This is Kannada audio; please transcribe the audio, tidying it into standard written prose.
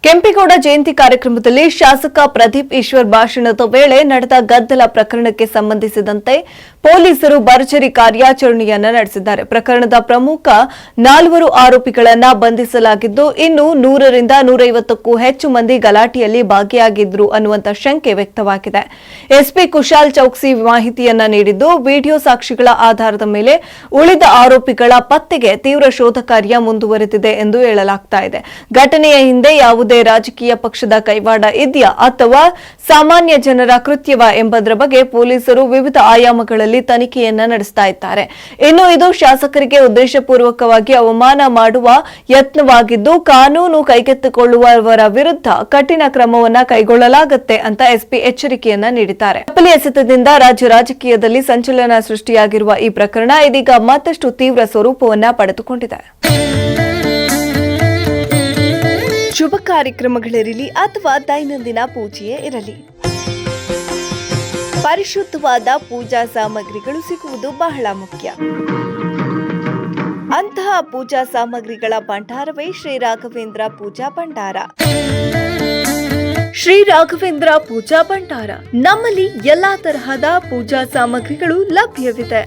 ಕೆಂಪೇಗೌಡ ಜಯಂತಿ ಕಾರ್ಯಕ್ರಮದಲ್ಲಿ ಶಾಸಕ ಪ್ರದೀಪ್ ಈಶ್ವರ್ ಭಾಷಣದ ವೇಳೆ ನಡೆದ ಗದ್ದಲ ಪ್ರಕರಣಕ್ಕೆ ಸಂಬಂಧಿಸಿದಂತೆ ಪೊಲೀಸರು ಭರ್ಜರಿ ಕಾರ್ಯಾಚರಣೆಯನ್ನು ನಡೆಸಿದ್ದಾರೆ. ಪ್ರಕರಣದ ಪ್ರಮುಖ 4 ಆರೋಪಿಗಳನ್ನು ಬಂಧಿಸಲಾಗಿದ್ದು, ಇನ್ನು 100ರಿಂದ 150ಕ್ಕೂ ಹೆಚ್ಚು ಮಂದಿ ಗಲಾಟೆಯಲ್ಲಿ ಭಾಗಿಯಾಗಿದ್ರು ಅನ್ನುವಂತ ಶಂಕೆ ವ್ಯಕ್ತವಾಗಿದೆ. ಎಸ್ಪಿ ಕುಶಾಲ್ ಚೌಕ್ಸಿ ಮಾಹಿತಿಯನ್ನ ನೀಡಿದ್ದು, ವಿಡಿಯೋ ಸಾಕ್ಷಿಗಳ ಆಧಾರದ ಮೇಲೆ ಉಳಿದ ಆರೋಪಿಗಳ ಪತ್ತೆಗೆ ತೀವ್ರ ಶೋಧ ಕಾರ್ಯ ಮುಂದುವರೆದಿದೆ ಎಂದು ಹೇಳಲಾಗ್ತಾ ಇದೆ. ಘಟನೆಯ ಹಿಂದೆ ಯಾವುದೇ ರಾಜಕೀಯ ಪಕ್ಷದ ಕೈವಾಡ ಇದೆಯಾ ಅಥವಾ ಸಾಮಾನ್ಯ ಜನರ ಕೃತ್ಯವ ಎಂಬುದರ ಬಗ್ಗೆ ಪೊಲೀಸರು ವಿವಿಧ ಆಯಾಮಗಳಲ್ಲಿ ತನಿಖೆಯನ್ನ ನಡೆಸ್ತಾ ಇದ್ದಾರೆ. ಇನ್ನು ಇದು ಶಾಸಕರಿಗೆ ಉದ್ದೇಶಪೂರ್ವಕವಾಗಿ ಅವಮಾನ ಮಾಡುವ ಯತ್ನವಾಗಿದ್ದು, ಕಾನೂನು ಕೈಗೆತ್ತಿಕೊಳ್ಳುವವರ ವಿರುದ್ಧ ಕಠಿಣ ಕ್ರಮವನ್ನ ಕೈಗೊಳ್ಳಲಾಗುತ್ತೆ ಅಂತ ಎಸ್ಪಿ ಎಚ್ಚರಿಕೆಯನ್ನ ನೀಡಿದ್ದಾರೆ. ತಪ್ಪಲಿ ಎಸೆತದಿಂದ ರಾಜ್ಯ ರಾಜಕೀಯದಲ್ಲಿ ಸಂಚಲನ ಸೃಷ್ಟಿಯಾಗಿರುವ ಈ ಪ್ರಕರಣ ಇದೀಗ ಮತ್ತಷ್ಟು ತೀವ್ರ ಸ್ವರೂಪವನ್ನ ಪಡೆದುಕೊಂಡಿದೆ. ಶುಭ ಕಾರ್ಯಕ್ರಮಗಳಿರಲಿ ಅಥವಾ ದೈನಂದಿನ ಪೂಜೆಯೇ ಇರಲಿ, ಪರಿಶುದ್ಧವಾದ ಪೂಜಾ ಸಾಮಗ್ರಿಗಳು ಸಿಗುವುದು ಬಹಳ ಮುಖ್ಯ. ಅಂತಹ ಪೂಜಾ ಸಾಮಗ್ರಿಗಳ ಭಂಡಾರವೇ ಶ್ರೀ ರಾಘವೇಂದ್ರ ಪೂಜಾ ಭಂಡಾರ. ಶ್ರೀ ರಾಘವೇಂದ್ರ ಪೂಜಾ ಭಂಡಾರ, ನಮ್ಮಲ್ಲಿ ಎಲ್ಲಾ ತರಹದ ಪೂಜಾ ಸಾಮಗ್ರಿಗಳು ಲಭ್ಯವಿದೆ.